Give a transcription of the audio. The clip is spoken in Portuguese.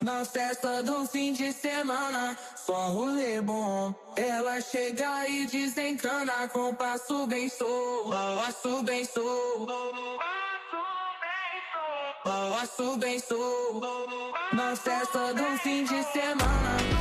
Na festa do fim de semana, só rolê bom. Ela chega e desencana com passo bem sou, passo bem sou, passo bem sou. Na festa do fim de semana.